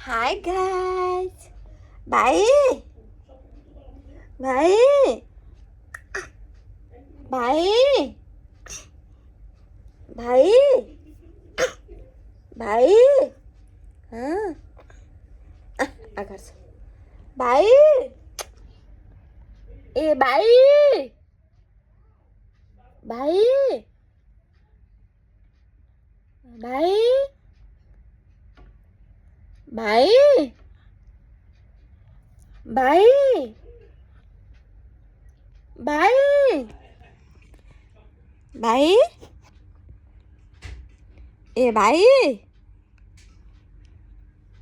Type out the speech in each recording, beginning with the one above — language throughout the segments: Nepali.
Hi guys. Bye. Bye. Bye. Bye. Bye. Huh? Agar. Bye. Bye. Bye. Bye. Bye. Bye. Bye. Bye. Bye.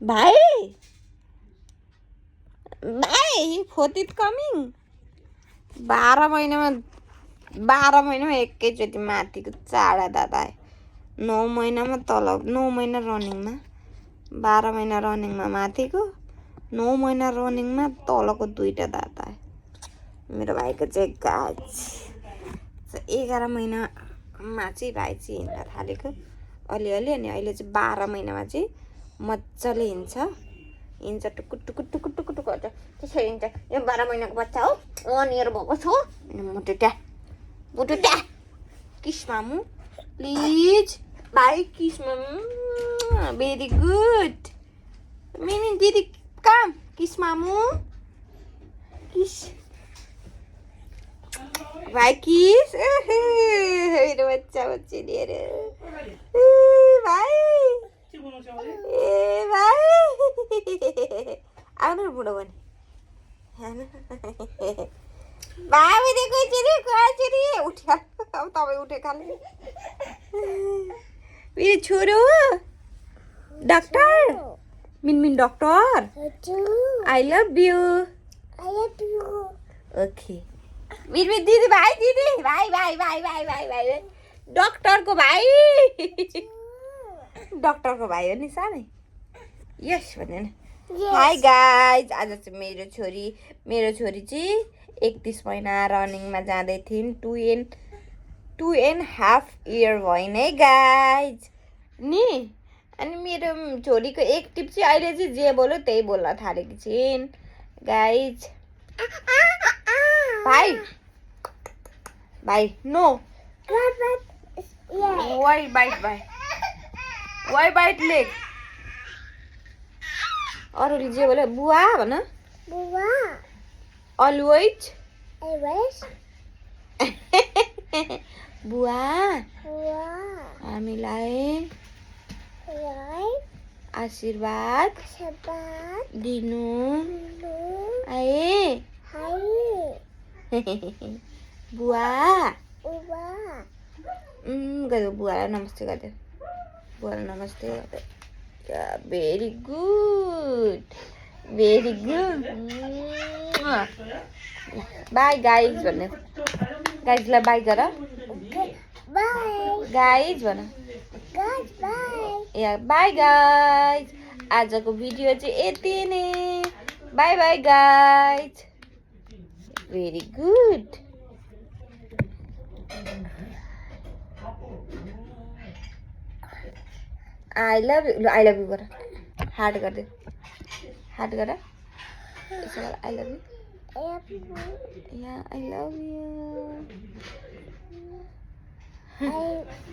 Bye. Bye. Fourth is coming. 12 महिनामा एकैचोटि माथिको चाडा दादा 9 महिनामा तल 9 महिना रनिङमा 12 महिना रनिङमा माथिको 9 महिना रनिङमा तलको दुईटा दादा मेरो भाइको चाहिँ गाज 11 महिनामा चाहिँ भाइ चाहिँ हिँड्न थालेको अलिअलि अनि अहिले चाहिँ 12 महिनामा चाहिँ मजाले हिँड्छ टुकु टुकु टुकु टुकु टुकु गर्छ त्यसरी हिँड्छ यो 12 महिनाको बच्चा हो 1 इयर भएको छ अनि मुटुट्या किस मामु प्लिज भाइ किस मामु भेरी गुड मिनी दिदी कम किस मामु किस भाइ किस मेरो बच्चा बच्ची लिएर भाइ भाइ आउनु बुढो भने भाइ देखो चेरी उठ्यो अब तपाईँ उठे खाले मेरो छोरो डक्टर मिनमिन doctor I love you okay मेरो दिदी भाइ डक्टरको भाइ हो नि सानै यस भने हाई गाइज आज चाहिँ मेरो छोरी चाहिँ 31 महिना रनिङमा जाँदै थिइन् 2.5 इयर भइन् है गाइज नि अनि मेरो छोरीको एक टिप चाहिँ अहिले चाहिँ जे बोल्यो त्यही बोल्न थालेकी छिन् गाइज भाइ नो वाइ बाइट लेग अरूले जे बोल्यो बुवा भन अलवेज बुवा हामीलाई आशीर्वाद दिनु आए बुवा गयो बुवालाई नमस्ते गरिदियो भेरी गुड बाई गाइज भन्ने गाइजलाई बाई गर गाइज भन बाई गाइज आजको भिडियो चाहिँ यति नै bye bye guys very good I love you गर हार्ट गर I love you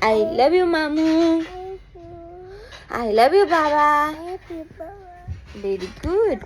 I love you मामू आई लभ यू बाबा भेरी गुड